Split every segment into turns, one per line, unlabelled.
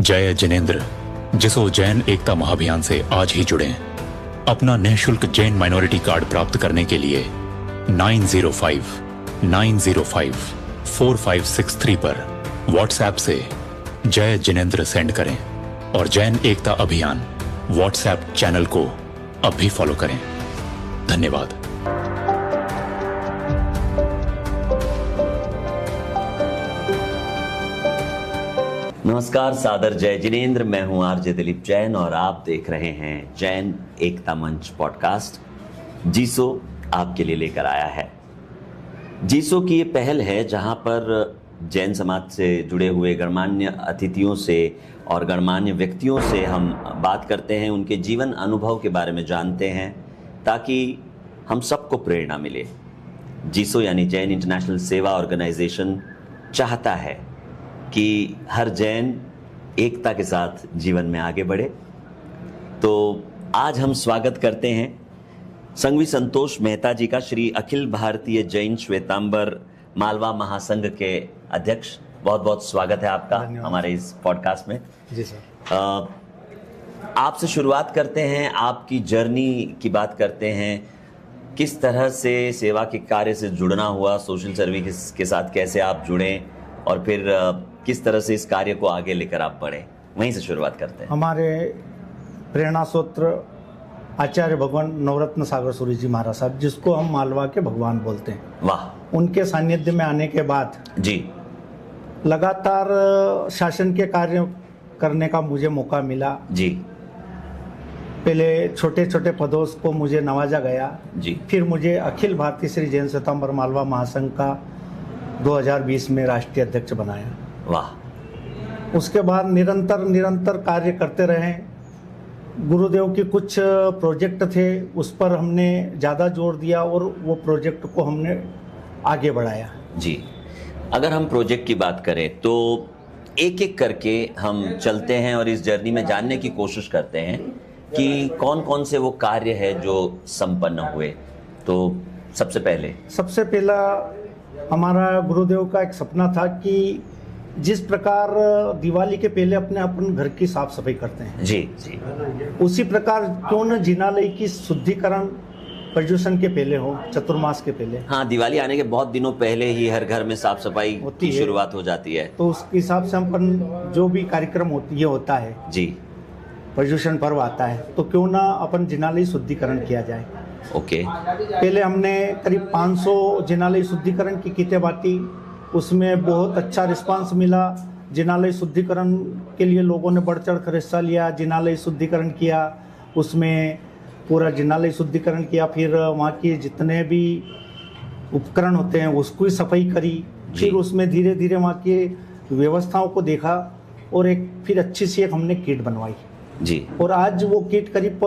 जय जिनेंद्र, जिस जैन एकता महाअभियान से आज ही जुड़ें। अपना निःशुल्क जैन माइनॉरिटी कार्ड प्राप्त करने के लिए 9059054563 पर व्हाट्सएप से जय जिनेंद्र सेंड करें और जैन एकता अभियान व्हाट्सएप चैनल को अब भी फॉलो करें। धन्यवाद।
नमस्कार, सादर जय जिनेंद्र। मैं हूं आरजे दिलीप जैन और आप देख रहे हैं जैन एकता मंच पॉडकास्ट। जीसो आपके लिए लेकर आया है। जीसो की ये पहल है जहां पर जैन समाज से जुड़े हुए गणमान्य अतिथियों से और गणमान्य व्यक्तियों से हम बात करते हैं, उनके जीवन अनुभव के बारे में जानते हैं ताकि हम सबको प्रेरणा मिले। जीसो यानी जैन इंटरनेशनल सेवा ऑर्गेनाइजेशन चाहता है कि हर जैन एकता के साथ जीवन में आगे बढ़े। तो आज हम स्वागत करते हैं संघवी संतोष मेहता जी का, श्री अखिल भारतीय जैन श्वेतांबर मालवा महासंघ के अध्यक्ष। बहुत बहुत स्वागत है आपका हमारे इस पॉडकास्ट में।
जी सर।
आपसे शुरुआत करते हैं, आपकी जर्नी की बात करते हैं। किस तरह से सेवा के कार्य से जुड़ना हुआ, सोशल सर्विस के साथ कैसे आप जुड़े और फिर किस तरह से इस कार्य को आगे लेकर आप बढ़े, वहीं से शुरुआत करते हैं।
हमारे प्रेरणा सूत्र आचार्य भगवान नवरत्न सागर सूरी जी महाराज साहब, जिसको हम मालवा के भगवान बोलते हैं,
वाह।
उनके सानिध्य में आने के बाद
जी
लगातार शासन के कार्य करने का मुझे मौका मिला।
जी।
पहले छोटे छोटे पदों को मुझे नवाजा गया
जी।
फिर मुझे अखिल भारतीय श्री जैन श्वेतांबर मालवा महासंघ का 2020 में राष्ट्रीय अध्यक्ष बनाया।
वाह।
उसके बाद निरंतर कार्य करते रहे। गुरुदेव के कुछ प्रोजेक्ट थे, उस पर हमने ज़्यादा जोर दिया और वो प्रोजेक्ट को हमने आगे बढ़ाया।
जी, अगर हम प्रोजेक्ट की बात करें तो एक एक करके हम चलते हैं और इस जर्नी में जानने की कोशिश करते हैं कि कौन कौन से वो कार्य है जो संपन्न हुए। तो सबसे पहला हमारा गुरुदेव का एक सपना था कि जिस प्रकार दिवाली के पहले अपन घर की साफ सफाई करते हैं, जी जी,
उसी प्रकार क्यों न जिनालय की शुद्धिकरण पर्यूषण के पहले हो, चतुर्मास के पहले।
हाँ, दिवाली आने के बहुत दिनों पहले ही हर घर में साफ सफाई की शुरुआत हो जाती है।
तो उसके हिसाब से अपन जो भी कार्यक्रम होता है
जी,
पर्यूषण पर्व आता है, तो क्यों ना अपन जिनालय शुद्धिकरण किया जाए।
ओके।
पहले हमने करीब 500 जिनालय शुद्धिकरण की किटें बांटी, उसमें बहुत अच्छा रिस्पांस मिला। जिनालय शुद्धिकरण के लिए लोगों ने बढ़ चढ़ कर हिस्सा लिया, जिनालय शुद्धिकरण किया, उसमें पूरा जिनालय शुद्धिकरण किया। फिर वहाँ के जितने भी उपकरण होते हैं उसको ही सफाई करी। फिर उसमें धीरे धीरे वहाँ के व्यवस्थाओं को देखा और फिर अच्छी सी एक हमने किट बनवाई
जी।
और आज वो किट करीब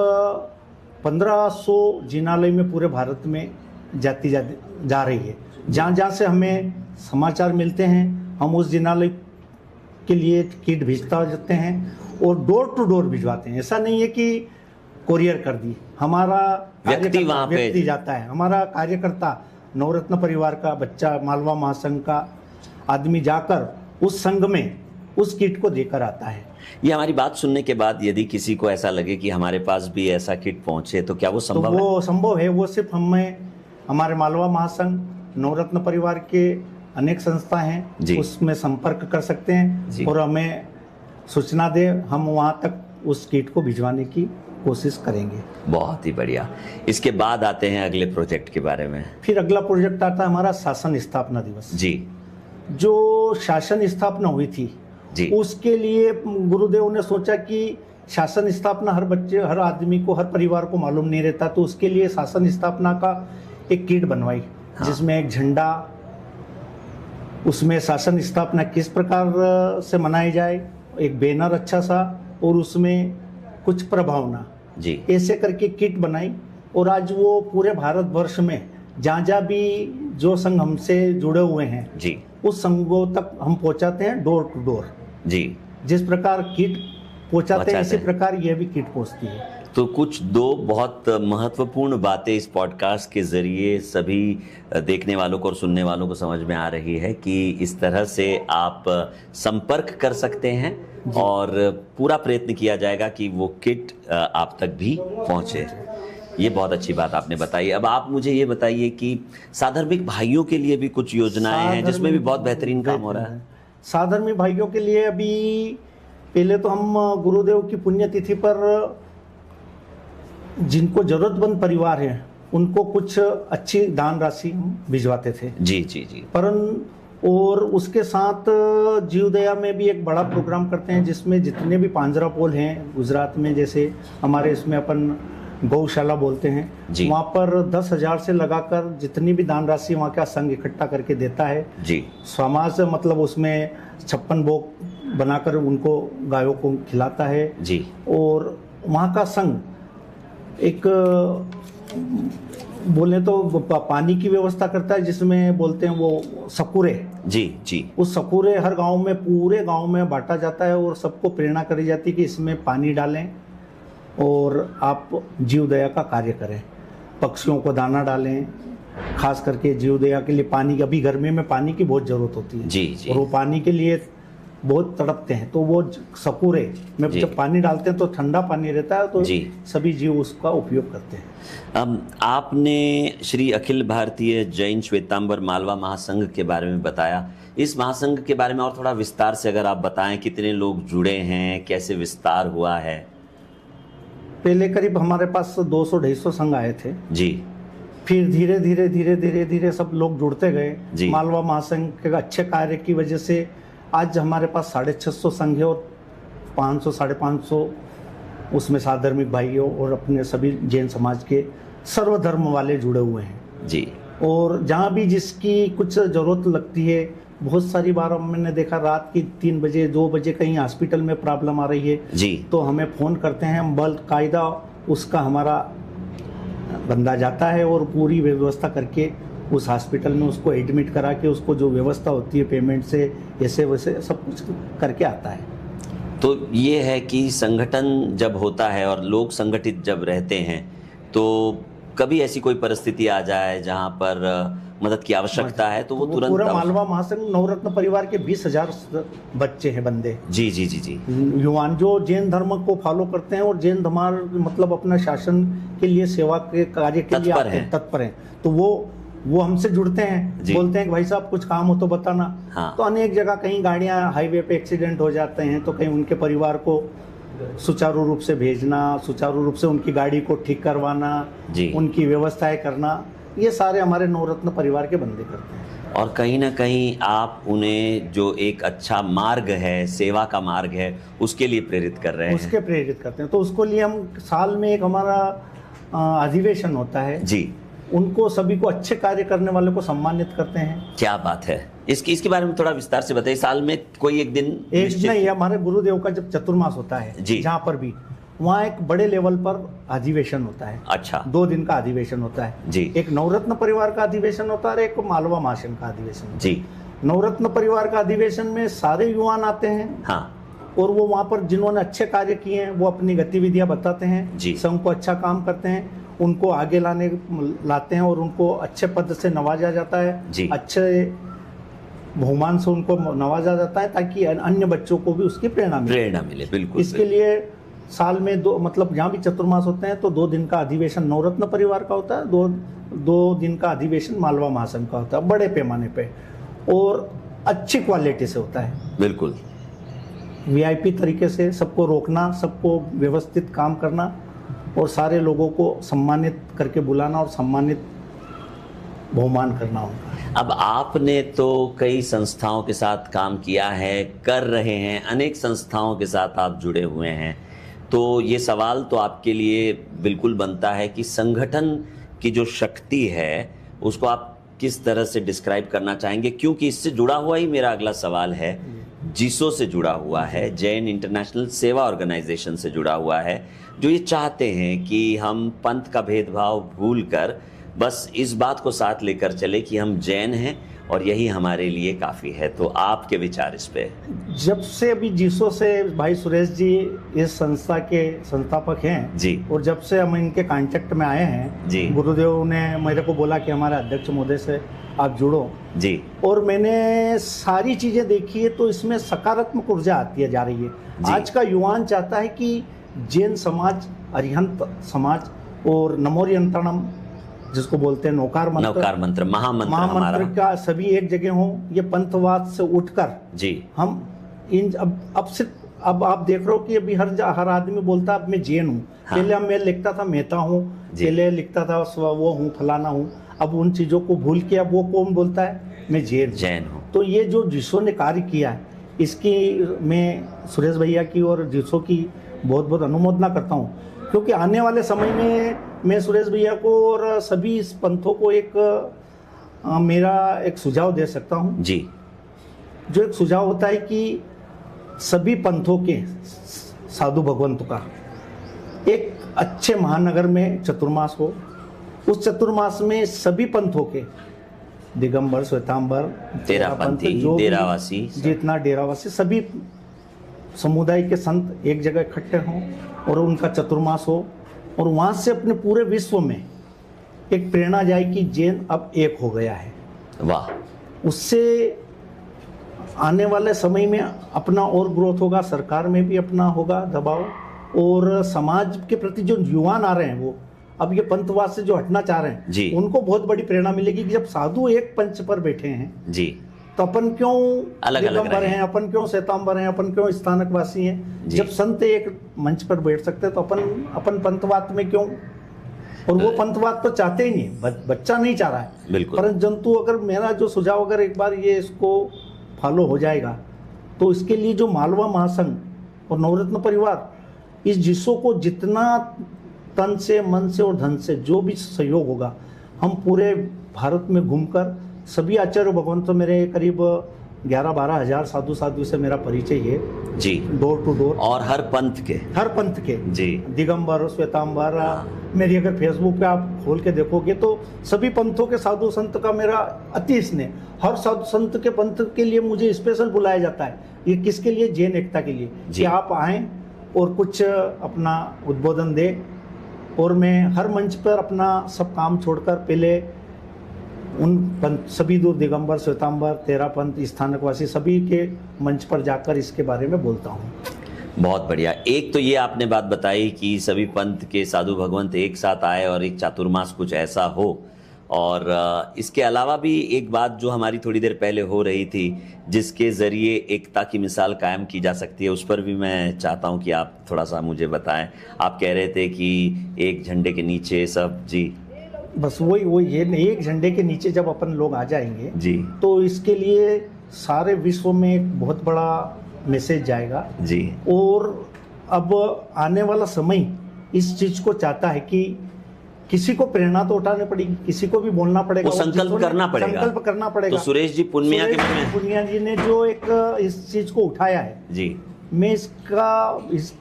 1500 जिनालय में पूरे भारत में जा रही है। जहाँ से हमें समाचार मिलते हैं, हम उस जिनालय के लिए किट भेजता जाते हैं और डोर टू डोर भिजवाते हैं। ऐसा नहीं है कि कोरियर कर दी, हमारा व्यक्ति जाता है। हमारा कार्यकर्ता नवरत्न परिवार का बच्चा, मालवा महासंघ का आदमी जाकर उस संघ में उस किट को देकर आता है।
ये हमारी बात सुनने के बाद यदि किसी को ऐसा लगे कि हमारे पास भी ऐसा किट पहुंचे तो क्या वो संभव है?
वो संभव है। वो सिर्फ हमारे मालवा महासंघ, नवरत्न परिवार के अनेक संस्था हैं, उसमें संपर्क कर सकते हैं और हमें सूचना दे, हम वहाँ तक उस किट को भिजवाने की कोशिश करेंगे।
बहुत ही बढ़िया। इसके बाद आते हैं अगले प्रोजेक्ट के बारे में।
फिर अगला प्रोजेक्ट आता है हमारा शासन स्थापना दिवस
जी।
जो शासन स्थापना हुई थी
जी,
उसके लिए गुरुदेव ने सोचा कि शासन स्थापना हर आदमी को, हर परिवार को मालूम नहीं रहता, तो उसके लिए शासन स्थापना का एक किट बनवाई। हाँ। जिसमें एक झंडा, उसमें शासन स्थापना किस प्रकार से मनाई जाए, एक बैनर अच्छा सा और उसमें कुछ प्रभावना
जी,
ऐसे करके किट बनाई। और आज वो पूरे भारतवर्ष में जहाँ भी जो संघ हमसे जुड़े हुए हैं
जी,
उस संघों तक हम पहुँचाते हैं डोर टू डोर जी। जिस प्रकार किट पहुँचाते हैं इसी प्रकार यह भी किट पहुँचती है।
तो कुछ दो बहुत महत्वपूर्ण बातें इस पॉडकास्ट के ज़रिए सभी देखने वालों को और सुनने वालों को समझ में आ रही है कि इस तरह से आप संपर्क कर सकते हैं और पूरा प्रयत्न किया जाएगा कि वो किट आप तक भी पहुंचे। ये बहुत अच्छी बात आपने बताई। अब आप मुझे ये बताइए कि साधर्मिक भाइयों के लिए भी कुछ योजनाएं हैं जिसमें भी बहुत बेहतरीन काम हो रहा है।
साधर्मिक भाइयों के लिए अभी पहले तो हम गुरुदेव की पुण्यतिथि पर जिनको जरूरतमंद परिवार है उनको कुछ अच्छी दान राशि भिजवाते थे।
जी जी जी।
और उसके साथ जीवदया में भी एक बड़ा प्रोग्राम करते हैं जिसमें जितने भी पांजरापोल हैं गुजरात में, जैसे हमारे इसमें अपन गौशाला बोलते हैं, वहाँ पर 10,000 से लगाकर जितनी भी दान राशि वहाँ का संघ इकट्ठा करके देता है
जी।
समाज मतलब उसमें 56 भोग बनाकर उनको गायों को खिलाता है
जी।
और वहाँ का संघ एक बोले तो पानी की व्यवस्था करता है जिसमें बोलते हैं वो सकुरे।
जी जी।
उस सकुरे हर गांव में, पूरे गांव में बांटा जाता है और सबको प्रेरणा करी जाती है कि इसमें पानी डालें और आप जीवदया का कार्य करें, पक्षियों को दाना डालें। खास करके जीवदया के लिए पानी, अभी गर्मी में पानी की बहुत जरूरत होती है
जी जी।
और वो पानी के लिए बहुत तड़पते हैं, तो वो सकुरे में जब पानी डालते हैं तो ठंडा पानी रहता है, तो सभी जीव उसका उपयोग करते हैं।
आपने श्री अखिल भारतीय जैन श्वेतांबर मालवा महासंघ के बारे में बताया। इस महासंघ के बारे में और थोड़ा विस्तार से अगर आप बताएं, कितने लोग जुड़े हैं, कैसे विस्तार हुआ है?
पहले करीब हमारे पास 200-250 संघ आए थे
जी।
फिर धीरे धीरे सब लोग जुड़ते गए। मालवा महासंघ के अच्छे कार्य की वजह से आज हमारे पास 650 संघ है और 500-550 उसमें साधर्मिक भाइयों और अपने सभी जैन समाज के सर्वधर्म वाले जुड़े हुए हैं
जी।
और जहाँ भी जिसकी कुछ ज़रूरत लगती है, बहुत सारी बार मैंने देखा रात की 3 बजे 2 बजे कहीं हॉस्पिटल में प्रॉब्लम आ रही है
जी,
तो हमें फ़ोन करते हैं, हम बाकायदा उसका हमारा बंदा जाता है और पूरी व्यवस्था करके उस हॉस्पिटल में उसको एडमिट करा के उसको जो व्यवस्था होती है पेमेंट से ऐसे वैसे सब कुछ करके आता है।
तो ये है कि संगठन जब होता है और लोग संगठित जब रहते हैं तो कभी ऐसी कोई परिस्थिति आ जाए जहाँ पर मदद की आवश्यकता है तो वो तुरंत।
पूरा मालवा महासंघ नवरत्न परिवार के 20,000 बच्चे हैं, बंदे
जी जी जी जी,
युवान जो जैन धर्म को फॉलो करते हैं और जैन धर्म मतलब अपना शासन के लिए सेवा के कार्य के लिए तत्पर हैं, तो वो हमसे जुड़ते हैं, बोलते हैं कि भाई साहब कुछ काम हो तो बताना। हाँ। तो अनेक जगह कहीं गाड़ियां हाईवे पे एक्सीडेंट हो जाते हैं तो कहीं उनके परिवार को सुचारू रूप से भेजना, सुचारू रूप से उनकी गाड़ी को ठीक करवाना, उनकी व्यवस्थाएं करना, ये सारे हमारे नवरत्न परिवार के बंदे करते हैं।
और कहीं ना कहीं आप उन्हें जो एक अच्छा मार्ग है, सेवा का मार्ग है, उसके लिए प्रेरित कर रहे हैं।
उसके प्रेरित करते हैं। तो उसको लिए हम साल में एक हमारा अधिवेशन होता है जी, उनको सभी को अच्छे कार्य करने वाले को सम्मानित करते हैं।
क्या बात है, इसके बारे में थोड़ा विस्तार से बताइए। साल में कोई एक दिन?
एक नहीं, हमारे गुरुदेव का जब चतुर्मास होता है जी, जहाँ पर भी वहाँ एक बड़े लेवल पर अधिवेशन होता है।
अच्छा।
2 दिन का अधिवेशन होता है जी। एक नवरत्न परिवार का अधिवेशन होता है और एक मालवा महासंघ का अधिवेशन जी। नवरत्न परिवार का अधिवेशन में सारे युवान आते हैं। हाँ। और वो वहाँ पर जिन्होंने अच्छे कार्य किए हैं वो अपनी गतिविधियां बताते हैं, संघ को अच्छा काम करते हैं, उनको आगे लाते हैं और उनको अच्छे पद से नवाजा जाता है, अच्छे बहुमान से उनको नवाजा जाता है ताकि अन्य बच्चों को भी उसकी प्रेरणा मिले। बिल्कुल। इसके लिए साल में 2 मतलब जहाँ भी चतुर्मास होते हैं तो 2 दिन का अधिवेशन नवरत्न परिवार का होता है, 2 दिन का अधिवेशन मालवा महासंघ का होता है, बड़े पैमाने पे और अच्छी क्वालिटी से होता है। बिल्कुल। VIP तरीके से सबको रोकना, सबको व्यवस्थित काम करना और सारे लोगों को सम्मानित करके बुलाना और सम्मानित बहुमान करना होगा।
अब आपने तो कई संस्थाओं के साथ काम किया है, कर रहे हैं, अनेक संस्थाओं के साथ आप जुड़े हुए हैं, तो ये सवाल तो आपके लिए बिल्कुल बनता है कि संगठन की जो शक्ति है उसको आप किस तरह से डिस्क्राइब करना चाहेंगे? क्योंकि इससे जुड़ा हुआ ही मेरा अगला सवाल है, जीसो से जुड़ा हुआ है, जैन इंटरनेशनल सेवा ऑर्गेनाइजेशन से जुड़ा हुआ है, जो ये चाहते हैं कि हम पंथ का भेदभाव भूलकर बस इस बात को साथ लेकर चले कि हम जैन हैं और यही हमारे लिए काफ़ी है। तो आपके विचार इस पे?
जब से अभी जीसो से भाई सुरेश जी इस संस्था के संस्थापक हैं
जी,
और जब से हम इनके कांटेक्ट में आए हैं
जी,
गुरुदेव ने मेरे को बोला कि हमारे अध्यक्ष महोदय से आप जुड़ो
जी,
और मैंने सारी चीज़ें देखी है तो इसमें सकारात्मक ऊर्जा आती है जा रही है।
जी।
आज का युवान चाहता है कि जैन समाज, अरिहंत समाज और नमोरियंत्रणम जिसको बोलते हैं नौकार मंत्र,
महामंत्र
महामंत्र का सभी एक जगह हो। ये पंथवाद से उठकर
जी,
हम इन अब सिर्फ अब आप देख रहे हो कि अभी हर आदमी बोलता है अब मैं जैन हूँ।
हाँ।
पहले मैं लिखता था मेहता हूँ,
जी।
पहले लिखता था वो हूँ फलाना हूँ। अब उन चीज़ों को भूल के अब वो कौन बोलता है मैं जैन
हूँ।
तो ये जो जिसो ने कार्य किया है इसकी मैं सुरेश भैया की और जिसो की बहुत बहुत अनुमोदना करता हूँ, क्योंकि आने वाले समय में मैं सुरेश भैया को और सभी इस पंथों को एक मेरा एक सुझाव दे सकता हूँ
जी,
जो एक सुझाव होता है कि सभी पंथों के साधु भगवंतों का एक अच्छे महानगर में चतुर्मास हो। उस चतुर्मास में सभी पंथों के दिगंबर, श्वेतांबर,
तेरापंथी,
जो भी
डेरावासी,
जितना डेरावासी सभी समुदाय के संत एक जगह इकट्ठे हों और उनका चतुर्मास हो और वहाँ से अपने पूरे विश्व में एक प्रेरणा जाए कि जैन अब एक हो गया है।
वाह।
उससे आने वाले समय में अपना और ग्रोथ होगा, सरकार में भी अपना होगा दबाव, और समाज के प्रति जो युवान आ रहे हैं वो अब ये पंथवाद से जो हटना चाह रहे
जी।
हैं उनको बहुत बड़ी प्रेरणा मिलेगी कि जब साधु एक पंच पर बैठे हैं
जी,
तो अपन क्यों
अलग अलग
दिगंबर हैं, अपन क्यों श्वेतांबर हैं, अपन क्यों स्थानकवासी हैं।
जी।
जब संत एक मंच पर बैठ सकते हैं तो अपन पंथवाद में क्यों। और वो पंथवाद तो चाहते ही नहीं, बच्चा नहीं चाह रहा है
बिल्कुल।
परंतु अगर मेरा जो सुझाव अगर एक बार ये इसको फॉलो हो जाएगा तो इसके लिए जो मालवा महासंघ और नवरत्न परिवार इस जिसो को जितना तन से, मन से और धन से जो भी सहयोग होगा, हम पूरे भारत में घूमकर सभी आचार्य भगवंत, तो मेरे करीब 11-12 हजार साधु से मेरा परिचय है
जी,
डोर टू डोर,
और हर पंथ के
जी, दिगंबर, श्वेतांबर। मेरी अगर फेसबुक पे आप खोल के देखोगे तो सभी पंथों के साधु संत का मेरा अति स्नेह। हर साधु संत के पंथ के लिए मुझे स्पेशल बुलाया जाता है। ये किसके लिए? जैन एकता के लिए, कि आप आएँ और कुछ अपना उद्बोधन दे। और मैं हर मंच पर अपना सब काम छोड़कर पहले उन पंथ सभी दूर दिगंबर, श्वेतांबर, तेरापंथ, स्थानकवासी सभी के मंच पर जाकर इसके बारे में बोलता हूँ।
बहुत बढ़िया। एक तो ये आपने बात बताई कि सभी पंथ के साधु भगवंत एक साथ आए और एक चातुर्मास कुछ ऐसा हो, और इसके अलावा भी एक बात जो हमारी थोड़ी देर पहले हो रही थी जिसके ज़रिए एकता की मिसाल कायम की जा सकती है, उस पर भी मैं चाहता हूं कि आप थोड़ा सा मुझे बताएं। आप कह रहे थे कि एक झंडे के नीचे सब, जी
बस वही ये एक झंडे के नीचे जब अपन लोग आ जाएंगे
जी,
तो इसके लिए सारे विश्व में एक बहुत बड़ा मैसेज जाएगा
जी।
और अब आने वाला समय इस चीज को चाहता है कि किसी को प्रेरणा तो उठानी पड़ेगी, किसी को भी बोलना पड़ेगा,
वो संकल्प करना पड़ेगा। तो सुरेश जी पुनिया
जी ने जो एक इस चीज को उठाया है
जी,
मैं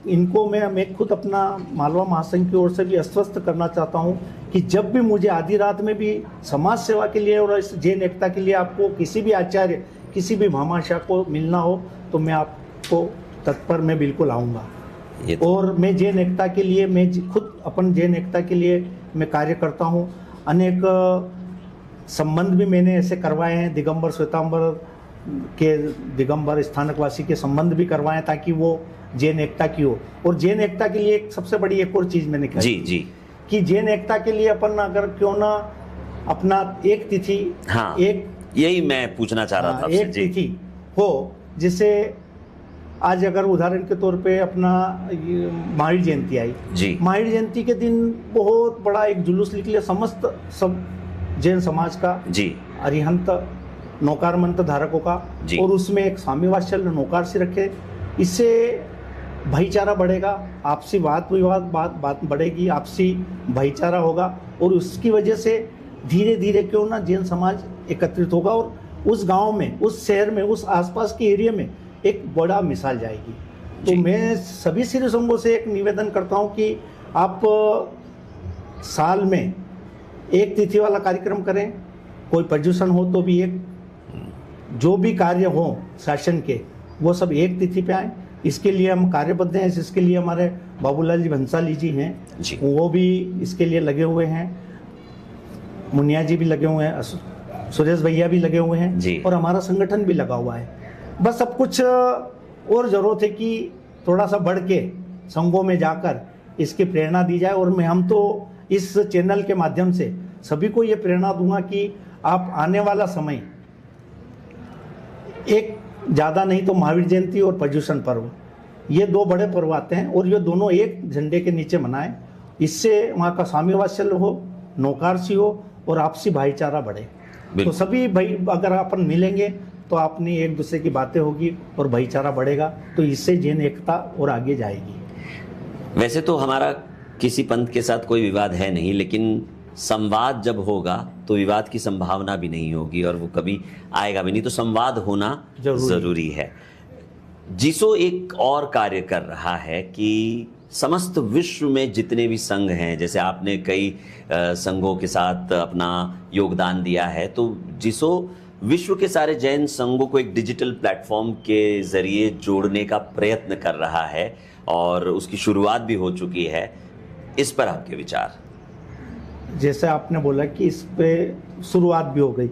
इनको मैं खुद अपना मालवा महासंघ की ओर से भी आश्वस्त करना चाहता हूं कि जब भी मुझे आधी रात में भी समाज सेवा के लिए और इस जैन एकता के लिए आपको किसी भी आचार्य, किसी भी भामाशाह को मिलना हो तो मैं आपको तत्पर मैं बिल्कुल आऊँगा। और मैं जैन एकता के लिए, मैं खुद अपन जैन एकता के लिए मैं कार्य करता हूँ। अनेक संबंध भी मैंने ऐसे करवाए हैं, दिगंबर, श्वेतांबर के, दिगंबर स्थानकवासी के संबंध भी करवाए ताकि वो जैन एकता की हो। और जैन एकता के लिए एक सबसे बड़ी एक और चीज़ मैंने कही
जी जी, कि
जैन एकता के लिए अपन अगर क्यों ना अपना एक तिथि,
हाँ,
एक
यही मैं पूछना चाह रहा था आपसे,
एक तिथि हो, जिसे आज अगर उदाहरण के तौर पे अपना महावीर जयंती आई
जी,
महावीर जयंती के दिन बहुत बड़ा एक जुलूस निकले समस्त सब जैन समाज का जी, अरिहंत नौकार मंत्र धारकों का, और उसमें एक स्वामी वात्सल्य नौकार से रखे। इससे भाईचारा बढ़ेगा, आपसी वाद विवाद बात बढ़ेगी, आपसी भाईचारा होगा, और उसकी वजह से धीरे धीरे क्यों ना जैन समाज एकत्रित होगा और उस गांव में, उस शहर में, उस आसपास के एरिया में एक बड़ा मिसाल जाएगी। तो मैं सभी श्री संघों से एक निवेदन करता हूं कि आप साल में एक तिथि वाला कार्यक्रम करें, कोई प्रदूषण हो तो भी एक जो भी कार्य हो शासन के वो सब एक तिथि पे आए। इसके लिए हम कार्यबद्ध हैं। इसके लिए हमारे बाबूलाल जी भंसाली जी हैं
जी।
वो भी इसके लिए लगे हुए हैं, मुनिया जी भी लगे हुए हैं, सुरेश भैया भी लगे हुए हैं
जी।
और हमारा संगठन भी लगा हुआ है। बस सब कुछ और जरूरत है कि थोड़ा सा बढ़ के संघों में जाकर इसकी प्रेरणा दी जाए। और हम तो इस चैनल के माध्यम से सभी को ये प्रेरणा दूंगा कि आप आने वाला समय एक ज़्यादा नहीं तो महावीर जयंती और पर्युषण पर्व, ये दो बड़े पर्व आते हैं और ये दोनों एक झंडे के नीचे मनाएं। इससे वहाँ का स्वामी वात्सल्य हो, नौकारसी हो और आपसी भाईचारा बढ़े। तो सभी भाई अगर अपन मिलेंगे तो अपनी एक दूसरे की बातें होगी और भाईचारा बढ़ेगा, तो इससे जैन एकता और आगे जाएगी।
वैसे तो हमारा किसी पंथ के साथ कोई विवाद है नहीं, लेकिन संवाद जब होगा तो विवाद की संभावना भी नहीं होगी और वो कभी आएगा भी नहीं। तो संवाद होना जरूरी है। जिसो एक और कार्य कर रहा है कि समस्त विश्व में जितने भी संघ हैं, जैसे आपने कई संघों के साथ अपना योगदान दिया है, तो जिसो विश्व के सारे जैन संघों को एक डिजिटल प्लेटफॉर्म के जरिए जोड़ने का प्रयत्न कर रहा है और उसकी शुरुआत भी हो चुकी है। इस पर आपके विचार?
जैसे आपने बोला कि इस पे शुरुआत भी हो गई।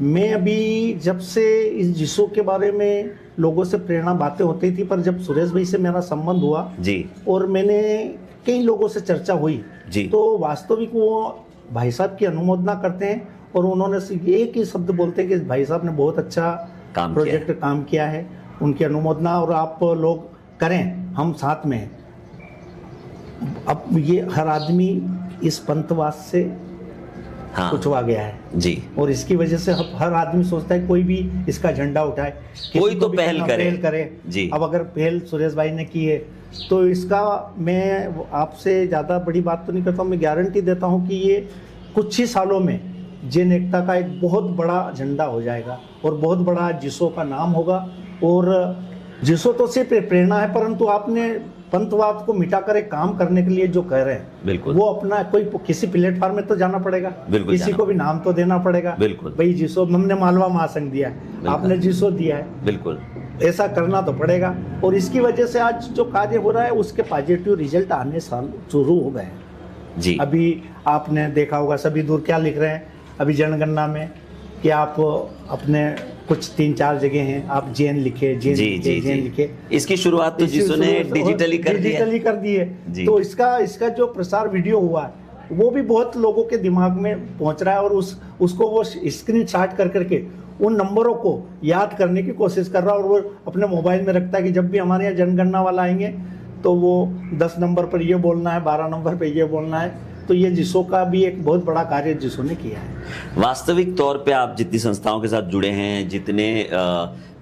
मैं अभी जब से इस जिसो के बारे में लोगों से प्रेरणा बातें होती थी, पर जब सुरेश भाई से मेरा संबंध हुआ
जी
और मैंने कई लोगों से चर्चा हुई
जी,
तो वास्तविक वो भाई साहब की अनुमोदना करते हैं और उन्होंने एक ही शब्द बोलते हैं कि भाई साहब ने बहुत अच्छा प्रोजेक्ट काम किया है, उनकी अनुमोदना और आप लोग करें, हम साथ में हैं। अब ये हर आदमी इस पंथवाद से कुचवा गया है
जी,
और इसकी वजह से हर आदमी सोचता है कोई भी इसका झंडा उठाए,
कोई तो पहल करे
जी। अब अगर पहल सुरेश भाई ने की है तो इसका मैं आपसे ज़्यादा बड़ी बात तो नहीं करता हूँ, मैं गारंटी देता हूँ कि ये कुछ ही सालों में जैन एकता का एक बहुत बड़ा झंडा हो जाएगा और बहुत बड़ा जिसो का नाम होगा। और जिसो तो सिर्फ प्रेरणा है, परंतु आपने पंथवाद को मिटाकर एक काम करने के लिए जो कह रहे हैं,
बिल्कुल
वो अपना कोई किसी प्लेटफॉर्म में तो जाना पड़ेगा, किसी को भी नाम तो देना पड़ेगा।
बिल्कुल
भाई जिसो हमने मालवा महासंघ दिया है, आपने जिसो दिया है,
बिल्कुल
ऐसा करना तो पड़ेगा। और इसकी वजह से आज जो कार्य हो रहा है उसके पॉजिटिव रिजल्ट आने साल शुरू हो गए हैं
जी।
अभी आपने देखा होगा सभी दूर क्या लिख रहे हैं अभी जनगणना में कि आप अपने कुछ 3-4 जगह हैं आप जैन लिखे, जैन लिखे।
इसकी शुरुआत तो जिसने डिजिटली कर दी है।
तो इसका जो प्रसार वीडियो हुआ है वो भी बहुत लोगों के दिमाग में पहुंच रहा है और उसको वो स्क्रीनशॉट कर करके उन नंबरों को याद करने की कोशिश कर रहा है और वो अपने मोबाइल में रखता है कि जब भी हमारे यहाँ जनगणना वाला आएंगे तो वो 10 नंबर पर ये बोलना है, 12 नंबर पर ये बोलना है। तो ये जिसो का भी एक बहुत बड़ा कार्य जिसो ने किया है।
वास्तविक तौर पे आप जितनी संस्थाओं के साथ जुड़े हैं, जितने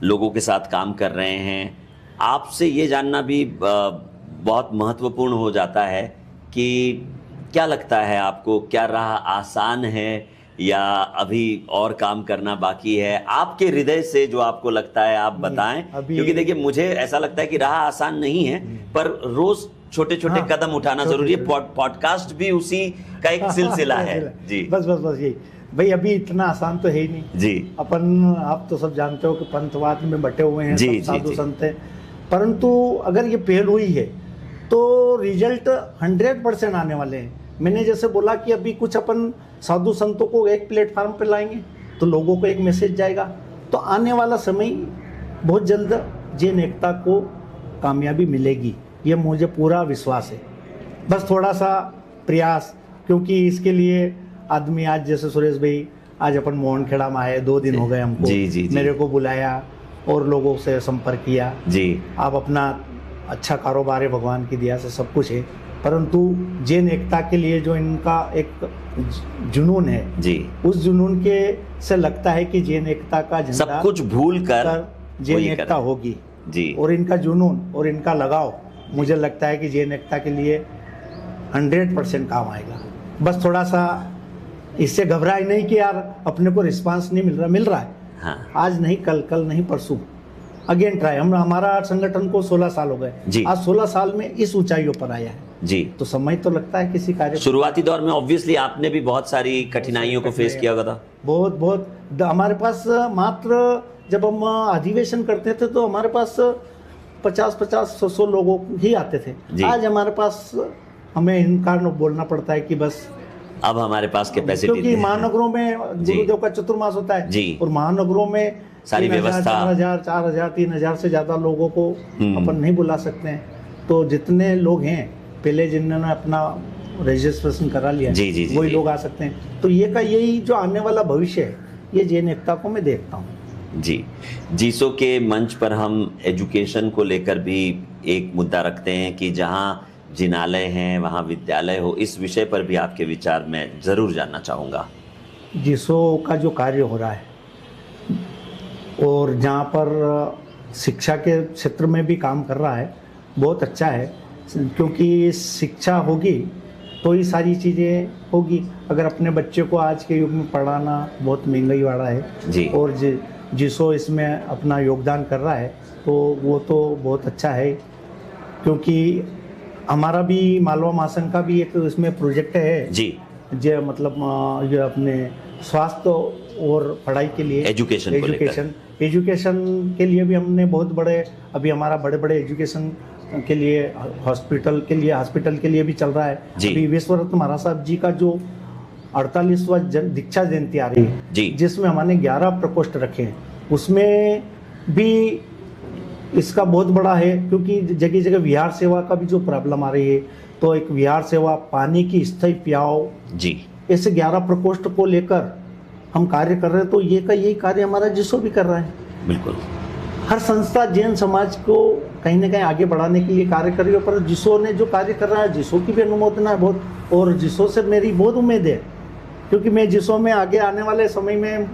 लोगों के साथ काम कर रहे हैं, आपसे ये जानना भी बहुत महत्वपूर्ण हो जाता है कि क्या लगता है आपको, क्या राह आसान है या अभी और काम करना बाकी है? आपके हृदय से जो आपको लगता है आप बताएं, क्योंकि देखिए मुझे ऐसा लगता है कि राह आसान नहीं है, पर रोज छोटे छोटे कदम उठाना जरूरी है। पॉडकास्ट भी उसी का एक सिलसिला है जी।
बस यही भाई, अभी इतना आसान तो है ही नहीं
जी।
अपन आप तो सब जानते हो कि पंथवाद में बटे हुए हैं, सब साधु संत हैं, परंतु अगर ये पहल हुई है तो रिजल्ट 100% आने वाले हैं। मैंने जैसे बोला कि अभी कुछ अपन साधु संतों को एक प्लेटफार्म पे लाएंगे तो लोगों को एक मैसेज जाएगा, तो आने वाला समय बहुत जल्द जैन एकता को कामयाबी मिलेगी, ये मुझे पूरा विश्वास है। बस थोड़ा सा प्रयास, क्योंकि इसके लिए आदमी आज जैसे सुरेश भाई आज अपन मोहनखेड़ा में आए, 2 दिन हो गए हमको, जी। मेरे को बुलाया और लोगों से संपर्क किया जी। आप अपना अच्छा कारोबार है, भगवान की दया से सब कुछ है, परंतु जैन एकता के लिए जो इनका एक जुनून है जी, उस जुनून के से लगता है कि जैन एकता का झंडा
सब कुछ भूल कर
जैन एकता होगी जी। और इनका जुनून और इनका लगाव मुझे लगता है कि जैन एकता के लिए 100% काम आएगा। बस थोड़ा सा इससे घबराए नहीं कि यार अपने को रिस्पांस नहीं मिल रहा है।
हाँ।
आज नहीं कल नहीं परसों अगेन ट्राई। हमारा संगठन को 16 साल हो गए, आज 16 साल में इस ऊंचाइयों पर आया है जी। तो समय तो लगता है किसी कार्य।
शुरुआती दौर में ऑब्वियसली आपने भी बहुत सारी कठिनाइयों को फेस किया होगा था।
बहुत हमारे पास मात्र जब हम अधिवेशन करते थे तो हमारे पास 50-100 लोगों ही आते थे।
जी।
आज हमारे पास हमें इनकार बोलना पड़ता है कि बस
अब हमारे पास कैपेसिटी
क्योंकि महानगरों में गुरुदेव का चतुर्मास होता है
जी।
और महानगरों में
सारी
3,000,
व्यवस्था
4,000, 3,000 से ज्यादा लोगों को अपन नहीं बुला सकते हैं। तो जितने लोग हैं पहले जिन्होंने अपना रजिस्ट्रेशन करा लिया
जी, जी, जी,
वही
जी।
लोग आ सकते हैं। तो ये का यही जो आने वाला भविष्य है ये जैन एकता को मैं देखता हूँ।
जी। जीसो के मंच पर हम एजुकेशन को लेकर भी एक मुद्दा रखते हैं कि जहाँ जिनालय हैं वहाँ विद्यालय हो, इस विषय पर भी आपके विचार मैं ज़रूर जानना चाहूँगा।
जिसो का जो कार्य हो रहा है और जहाँ पर शिक्षा के क्षेत्र में भी काम कर रहा है बहुत अच्छा है, क्योंकि शिक्षा होगी तो ही सारी चीज़ें होगी। अगर अपने बच्चे को आज के युग में पढ़ाना बहुत महंगाई वाला है
जी।
और जिसो इसमें अपना योगदान कर रहा है तो वो तो बहुत अच्छा है, क्योंकि हमारा भी मालवा महासंघ का भी एक इसमें प्रोजेक्ट है
जी।
जो मतलब ये अपने स्वास्थ्य और पढ़ाई के लिए एजुकेशन के लिए भी हमने बहुत बड़े अभी हमारा बड़े बड़े एजुकेशन के लिए हॉस्पिटल के लिए भी चल रहा है। अभी विश्वरत्न महाराज साहब जी का जो 48वां दीक्षा जयंती आ रही है
जी,
जिसमें हमने 11 प्रकोष्ठ रखे हैं, उसमें भी इसका बहुत बड़ा है, क्योंकि जगह जगह विहार सेवा का भी जो प्रॉब्लम आ रही है तो एक विहार सेवा, पानी की स्थायी प्याव
जी,
ऐसे 11 प्रकोष्ठ को लेकर हम कार्य कर रहे हैं। तो ये का यही कार्य हमारा जिसो भी कर रहा है।
बिल्कुल।
हर संस्था जैन समाज को कहीं ना कहीं आगे बढ़ाने के लिए कार्य कर रही है, पर जिसो ने जो कार्य कर रहा है जिसो की भी अनुमोदना है बहुत, और जिसो से मेरी बहुत उम्मीद है, क्योंकि मैं जिसो में आगे आने वाले समय में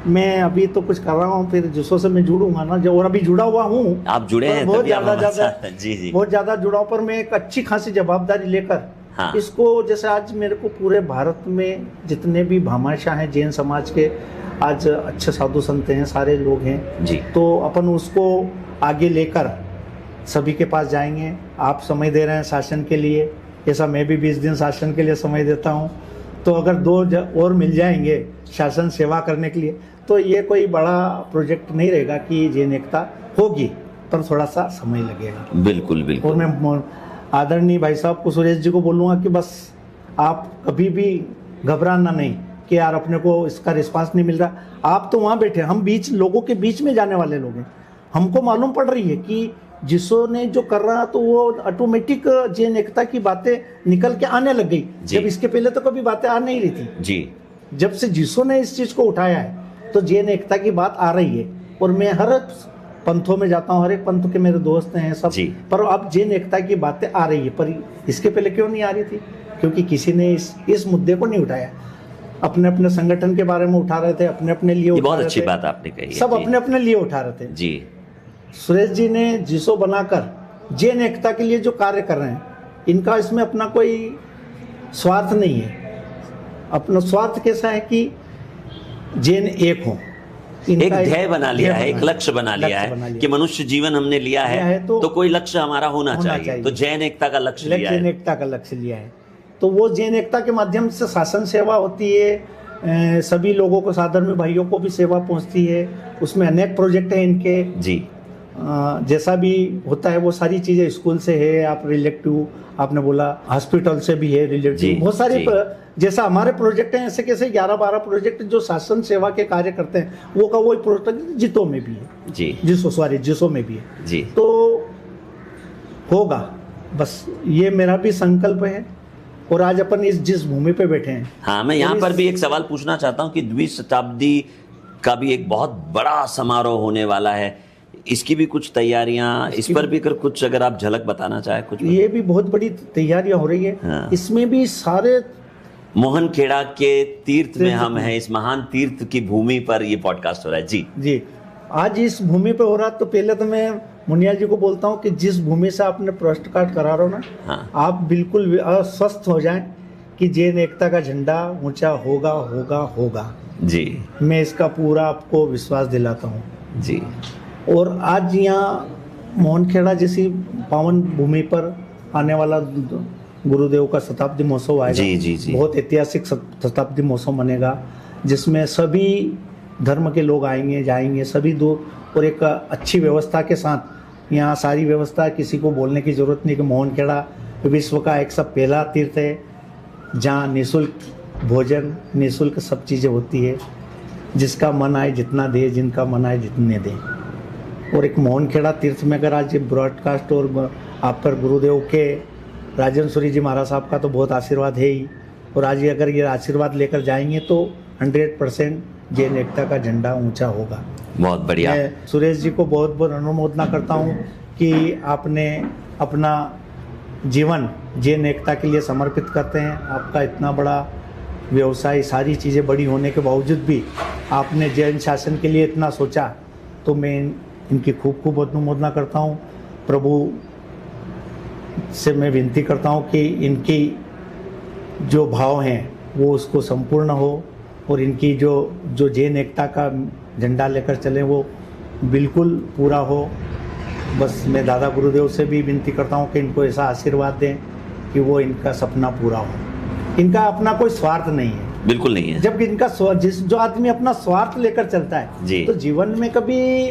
मैं अभी तो कुछ कर रहा हूँ, फिर जिसो से मैं जुड़ूंगा ना, जो और अभी जुड़ा हुआ हूँ।
आप जुड़े हैं
बहुत
तभी आप
ज्यादा
हमारे साथ हैं। जी जी।
बहुत ज्यादा जुड़ाव पर मैं एक अच्छी खासी जवाबदारी लेकर
हाँ।
इसको, जैसे आज मेरे को पूरे भारत में जितने भी भामाशाह हैं जैन समाज के, आज अच्छे साधु संत हैं, सारे लोग हैं
जी,
तो अपन उसको आगे लेकर सभी के पास जाएंगे। आप समय दे रहे हैं शासन के लिए, ऐसा मैं भी 20 दिन शासन के लिए समय देता हूँ। तो अगर 2 और मिल जाएंगे शासन सेवा करने के लिए तो ये कोई बड़ा प्रोजेक्ट नहीं रहेगा कि जैन एकता होगी, पर थोड़ा सा समय लगेगा।
बिल्कुल बिल्कुल।
और मैं आदरणीय भाई साहब को, सुरेश जी को बोलूँगा कि बस आप कभी भी घबराना नहीं कि यार अपने को इसका रिस्पांस नहीं मिल रहा। आप तो वहाँ बैठे, हम बीच लोगों के बीच में जाने वाले लोग हैं। हमको मालूम पड़ रही है कि जिसो ने जो कर रहा तो वो ऑटोमेटिक जैन एकता की बातें निकल के आने लग गई, जब इसके पहले तो कभी बातें आ नहीं रही थी
जी।
जब से जिसो ने इस चीज को उठाया है तो जैन एकता की बात आ रही है। और मैं हर पंथों में जाता हूँ, हर एक पंथ के मेरे दोस्त हैं सब, पर अब जैन एकता की बातें आ रही है। पर इसके पहले क्यों नहीं आ रही थी? क्योंकि किसी ने इस मुद्दे को नहीं उठाया। अपने अपने संगठन के बारे में उठा रहे थे, अपने अपने लिए
बहुत अच्छी बात आपने कही,
सब अपने अपने लिए उठा रहे थे
जी।
सुरेश जी ने जिसो बनाकर जैन एकता के लिए जो कार्य कर रहे हैं, इनका इसमें अपना कोई स्वार्थ नहीं है। अपना स्वार्थ कैसा है कि जैन एक हो,
एक ध्येय बना लिया है, एक लक्ष्य बना लिया है कि मनुष्य जीवन हमने लिया है तो कोई लक्ष्य हमारा होना चाहिए। तो जैन एकता का लक्ष्य लिया है,
जैन एकता का लक्ष्य लिया है। तो वो जैन एकता के माध्यम से शासन सेवा होती है, सभी लोगों को, साधर्मी भाइयों को भी सेवा पहुंचती है। उसमें अनेक प्रोजेक्ट हैं इनके
जी।
जैसा भी होता है वो सारी चीजें स्कूल से है, आप रिलेटिव आपने बोला, हॉस्पिटल से भी है रिलेटिव, बहुत सारे जैसा हमारे प्रोजेक्ट हैं, ऐसे कैसे 11-12 प्रोजेक्ट जो शासन सेवा के कार्य करते हैं वो का वही प्रोजेक्ट जितो में भी है
जी,
जिसो में भी है
जी।
तो होगा, बस ये मेरा भी संकल्प है। और आज अपन जिस भूमि पे बैठे हैं,
हाँ, मैं यहाँ पर भी एक सवाल पूछना चाहता हूँ कि द्विशताब्दी का भी एक बहुत बड़ा समारोह होने वाला है, इसकी भी कुछ तैयारियां, इस पर भी कुछ अगर आप झलक बताना चाहे कुछ।
ये भी बहुत बड़ी तैयारियां हो रही है।
हाँ।
इसमें भी सारे
मोहनखेड़ा के तीर्थ में हम हैं, इस महान तीर्थ की भूमि पर ये पॉडकास्ट हो रहा है जी।
जी, आज इस भूमि पे हो रहा। तो पहले तो मैं मुनिया जी को बोलता हूँ कि जिस भूमि से आपने पोस्ट कार्ड करा रहे हो ना,
हाँ।
आप बिल्कुल स्वस्थ हो जाएं कि जैन एकता का झंडा ऊंचा होगा होगा होगा
जी।
मैं इसका पूरा आपको विश्वास दिलाता हूँ
जी।
और आज यहाँ मोहनखेड़ा जैसी पावन भूमि पर आने वाला गुरुदेव का शताब्दी महोत्सव आएगा।
जी जी जी।
बहुत ऐतिहासिक शताब्दी महोत्सव बनेगा, जिसमें सभी धर्म के लोग आएंगे जाएंगे सभी दो, और एक अच्छी व्यवस्था के साथ यहाँ सारी व्यवस्था, किसी को बोलने की ज़रूरत नहीं कि मोहनखेड़ा विश्व का एक सब पहला तीर्थ है जहाँ निःशुल्क भोजन, निःशुल्क सब चीज़ें होती है, जिसका मन आए जितना दे, जिनका मन आए जितने दे। और एक मोहनखेड़ा तीर्थ में अगर आज ब्रॉडकास्ट और आप पर गुरुदेव के राजन सूरी जी महाराज साहब का तो बहुत आशीर्वाद है ही, और आज ये अगर ये आशीर्वाद लेकर जाएंगे तो 100% जैन एकता का झंडा ऊंचा होगा।
बहुत बढ़िया।
मैं सुरेश जी को बहुत बहुत अनुमोदना करता हूँ कि आपने अपना जीवन जैन एकता के लिए समर्पित करते हैं। आपका इतना बड़ा व्यवसाय, सारी चीज़ें बड़ी होने के बावजूद भी आपने जैन शासन के लिए इतना सोचा, तो मैं इनकी खूब खूब अनुमोदना करता हूँ। प्रभु से मैं विनती करता हूँ कि इनकी जो भाव हैं वो उसको संपूर्ण हो, और इनकी जो जैन एकता का झंडा लेकर चले वो बिल्कुल पूरा हो। बस मैं दादा गुरुदेव से भी विनती करता हूँ कि इनको ऐसा आशीर्वाद दें कि वो इनका सपना पूरा हो। इनका अपना कोई स्वार्थ नहीं है,
बिल्कुल नहीं है।
जब इनका जो आदमी अपना स्वार्थ लेकर चलता है
जी।
तो जीवन में कभी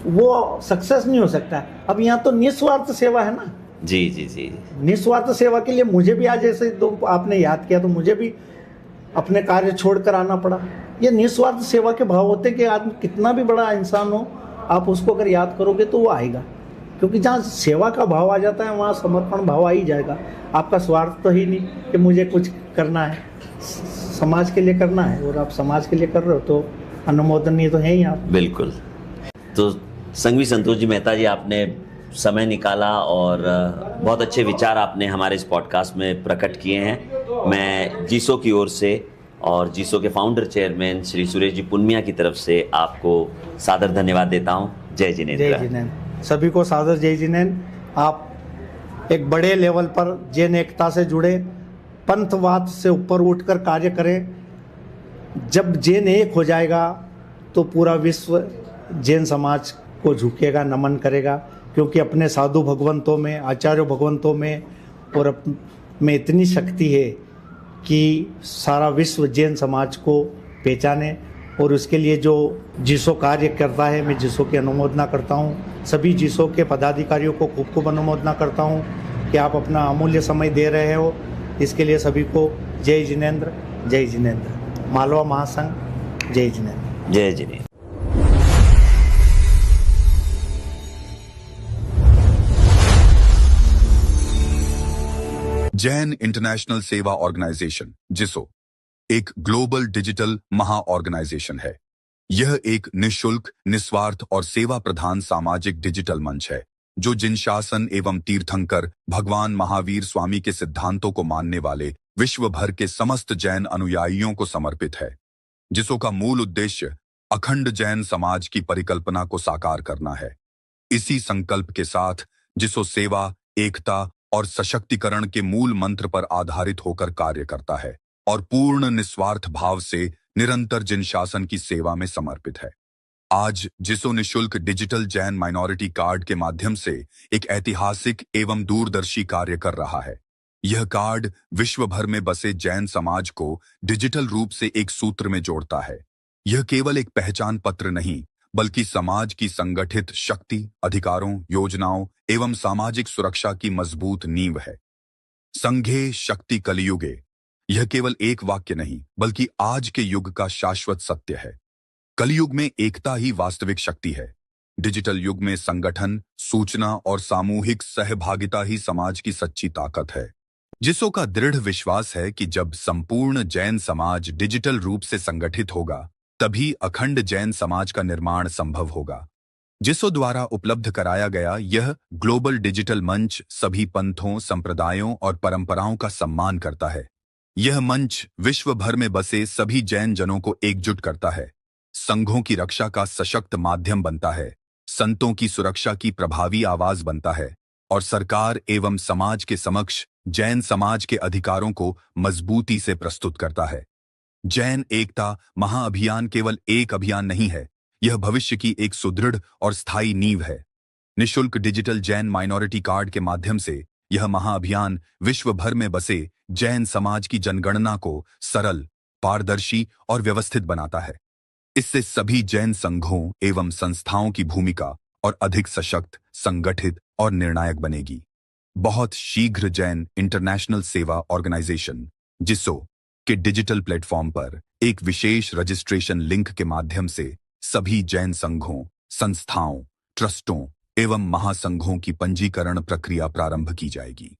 वो सक्सेस नहीं हो सकता। अब यहाँ तो निस्वार्थ सेवा है ना।
जी जी जी।
निस्वार्थ सेवा के लिए मुझे भी आज ऐसे दो आपने याद किया तो मुझे भी अपने कार्य छोड़कर आना पड़ा। ये निस्वार्थ सेवा के भाव होते हैं कि आदमी कितना भी बड़ा इंसान हो, आप उसको अगर याद करोगे तो वो आएगा, क्योंकि जहाँ सेवा का भाव आ जाता है वहाँ समर्पण भाव आ ही जाएगा। आपका स्वार्थ तो ही नहीं कि मुझे कुछ करना है, समाज के लिए करना है, और आप समाज के लिए कर रहे हो तो अनुमोदनीय तो है ही आप।
बिल्कुल। तो संघवी संतोष जी मेहता जी, आपने समय निकाला और बहुत अच्छे विचार आपने हमारे इस पॉडकास्ट में प्रकट किए हैं। मैं जीसो की ओर से और जीसो के फाउंडर चेयरमैन श्री सुरेश जी पुन्मिया की तरफ से आपको सादर धन्यवाद देता हूँ। जय जिनेंद्र।
जय जिनेंद्र। सभी को सादर जय जिनेंद्र। आप एक बड़े लेवल पर जैन एकता से जुड़े, पंथवाद से ऊपर उठकर कार्य करें। जब जैन एक हो जाएगा तो पूरा विश्व जैन समाज को झुकेगा, नमन करेगा, क्योंकि अपने साधु भगवंतों में, आचार्य भगवंतों में और में इतनी शक्ति है कि सारा विश्व जैन समाज को पहचाने। और उसके लिए जो जीसो कार्य करता है, मैं जीसो की अनुमोदना करता हूँ। सभी जीसो के पदाधिकारियों को खूब खूब अनुमोदना करता हूँ कि आप अपना अमूल्य समय दे रहे हो। इसके लिए सभी को जय जिनेंद्र, जय जिनेंद्र। मालवा महासंघ, जय जिनेंद्र।
जय जिनेंद्र।
जैन इंटरनेशनल सेवा ऑर्गेनाइजेशन जिसो एक ग्लोबल डिजिटल महा ऑर्गेनाइजेशन है। यह एक निःशुल्क, निस्वार्थ और सेवा प्रधान सामाजिक डिजिटल मंच है जो जिन शासन एवं तीर्थंकर भगवान महावीर स्वामी के सिद्धांतों को मानने वाले विश्व भर के समस्त जैन अनुयायियों को समर्पित है। जिसो का मूल उद्देश्य अखंड जैन समाज की परिकल्पना को साकार करना है। इसी संकल्प के साथ जिसो सेवा, एकता और सशक्तिकरण के मूल मंत्र पर आधारित होकर कार्य करता है और पूर्ण निस्वार्थ भाव से निरंतर जिन शासन की सेवा में समर्पित है। आज जिसो निःशुल्क डिजिटल जैन माइनॉरिटी कार्ड के माध्यम से एक ऐतिहासिक एवं दूरदर्शी कार्य कर रहा है। यह कार्ड विश्व भर में बसे जैन समाज को डिजिटल रूप से एक सूत्र में जोड़ता है। यह केवल एक पहचान पत्र नहीं, बल्कि समाज की संगठित शक्ति, अधिकारों, योजनाओं एवं सामाजिक सुरक्षा की मजबूत नींव है। संघे शक्ति कलियुगे, यह केवल एक वाक्य नहीं, बल्कि आज के युग का शाश्वत सत्य है। कलियुग में एकता ही वास्तविक शक्ति है। डिजिटल युग में संगठन, सूचना और सामूहिक सहभागिता ही समाज की सच्ची ताकत है। जिसो का दृढ़ विश्वास है कि जब संपूर्ण जैन समाज डिजिटल रूप से संगठित होगा, तभी अखंड जैन समाज का निर्माण संभव होगा। जिसो द्वारा उपलब्ध कराया गया यह ग्लोबल डिजिटल मंच सभी पंथों, संप्रदायों और परंपराओं का सम्मान करता है। यह मंच विश्व भर में बसे सभी जैन जनों को एकजुट करता है, संघों की रक्षा का सशक्त माध्यम बनता है, संतों की सुरक्षा की प्रभावी आवाज बनता है और सरकार एवं समाज के समक्ष जैन समाज के अधिकारों को मजबूती से प्रस्तुत करता है। जैन एकता महाअभियान केवल एक अभियान नहीं है, यह भविष्य की एक सुदृढ़ और स्थायी नींव है। निःशुल्क डिजिटल जैन माइनॉरिटी कार्ड के माध्यम से यह महाअभियान विश्व भर में बसे जैन समाज की जनगणना को सरल, पारदर्शी और व्यवस्थित बनाता है। इससे सभी जैन संघों एवं संस्थाओं की भूमिका और अधिक सशक्त, संगठित और निर्णायक बनेगी। बहुत शीघ्र जैन इंटरनेशनल सेवा ऑर्गेनाइजेशन जिसो के डिजिटल प्लेटफॉर्म पर एक विशेष रजिस्ट्रेशन लिंक के माध्यम से सभी जैन संघों, संस्थाओं, ट्रस्टों एवं महासंघों की पंजीकरण प्रक्रिया प्रारंभ की जाएगी।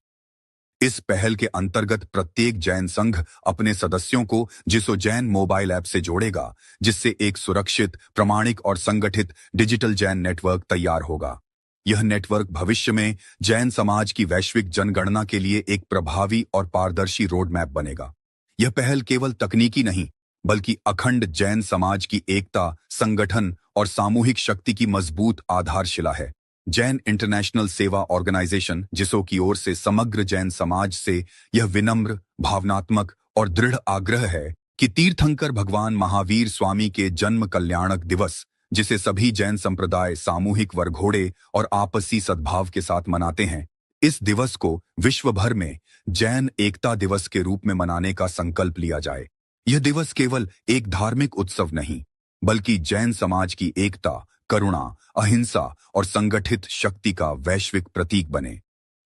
इस पहल के अंतर्गत प्रत्येक जैन संघ अपने सदस्यों को जिसो जैन मोबाइल ऐप से जोड़ेगा, जिससे एक सुरक्षित, प्रमाणिक और संगठित डिजिटल जैन नेटवर्क तैयार होगा। यह नेटवर्क भविष्य में जैन समाज की वैश्विक जनगणना के लिए एक प्रभावी और पारदर्शी रोड मैप बनेगा। यह पहल केवल तकनीकी नहीं, बल्कि अखंड जैन समाज की एकता, संगठन और सामूहिक शक्ति की मजबूत आधारशिला है। जैन इंटरनेशनल सेवा ऑर्गेनाइजेशन जिसो की ओर से समग्र जैन समाज से यह विनम्र, भावनात्मक और दृढ़ आग्रह है कि तीर्थंकर भगवान महावीर स्वामी के जन्म कल्याणक दिवस, जिसे सभी जैन संप्रदाय सामूहिक वरघोड़े और आपसी सद्भाव के साथ मनाते हैं, इस दिवस को विश्व भर में जैन एकता दिवस के रूप में मनाने का संकल्प लिया जाए। यह दिवस केवल एक धार्मिक उत्सव नहीं, बल्कि जैन समाज की एकता, करुणा, अहिंसा और संगठित शक्ति का वैश्विक प्रतीक बने।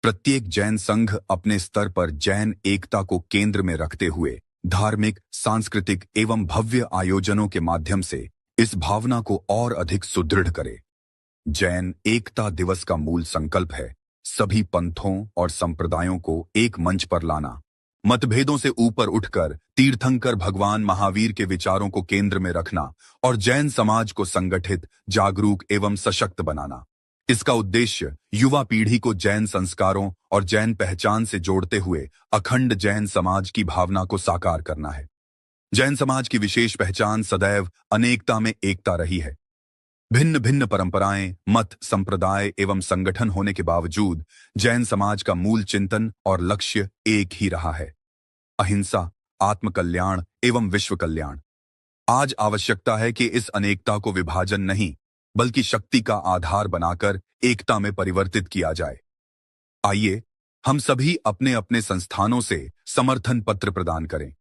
प्रत्येक जैन संघ अपने स्तर पर जैन एकता को केंद्र में रखते हुए धार्मिक, सांस्कृतिक एवं भव्य आयोजनों के माध्यम से इस भावना को और अधिक सुदृढ़ करे। जैन एकता दिवस का मूल संकल्प है सभी पंथों और संप्रदायों को एक मंच पर लाना, मतभेदों से ऊपर उठकर तीर्थंकर भगवान महावीर के विचारों को केंद्र में रखना और जैन समाज को संगठित, जागरूक एवं सशक्त बनाना। इसका उद्देश्य युवा पीढ़ी को जैन संस्कारों और जैन पहचान से जोड़ते हुए अखंड जैन समाज की भावना को साकार करना है। जैन समाज की विशेष पहचान सदैव अनेकता में एकता रही है। भिन्न भिन्न परंपराएं, मत, संप्रदाय एवं संगठन होने के बावजूद जैन समाज का मूल चिंतन और लक्ष्य एक ही रहा है, अहिंसा, आत्मकल्याण एवं विश्व कल्याण। आज आवश्यकता है कि इस अनेकता को विभाजन नहीं, बल्कि शक्ति का आधार बनाकर एकता में परिवर्तित किया जाए। आइए हम सभी अपने अपने संस्थानों से समर्थन पत्र प्रदान करें,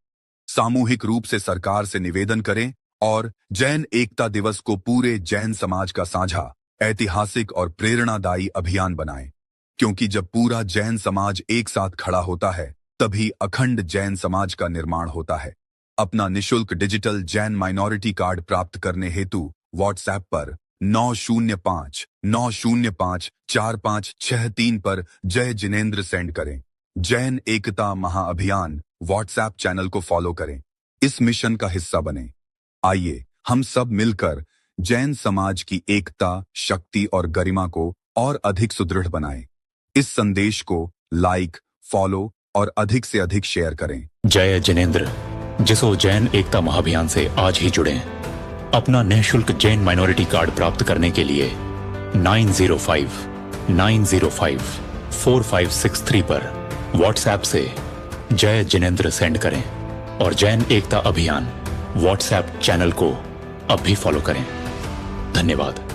सामूहिक रूप से सरकार से निवेदन करें और जैन एकता दिवस को पूरे जैन समाज का साझा, ऐतिहासिक और प्रेरणादायी अभियान बनाएं। क्योंकि जब पूरा जैन समाज एक साथ खड़ा होता है, तभी अखंड जैन समाज का निर्माण होता है। अपना निशुल्क डिजिटल जैन माइनॉरिटी कार्ड प्राप्त करने हेतु व्हाट्सएप पर 905-905-4563 पर जय जिनेंद्र सेंड करें। जैन एकता महाअभियान व्हाट्सएप चैनल को फॉलो करें, इस मिशन का हिस्सा बने। आइए हम सब मिलकर जैन समाज की एकता, शक्ति और गरिमा को और अधिक सुदृढ़ बनाएं। इस संदेश को लाइक, फॉलो और अधिक से अधिक शेयर करें।
जय जिनेंद्र जिसो जैन एकता महाअभियान से आज ही जुड़ें। अपना निःशुल्क जैन माइनॉरिटी कार्ड प्राप्त करने के लिए 905-905-4563 पर व्हाट्सएप से जय जिनेंद्र सेंड करें और जैन एकता अभियान व्हाट्सएप चैनल को अब भी फॉलो करें। धन्यवाद।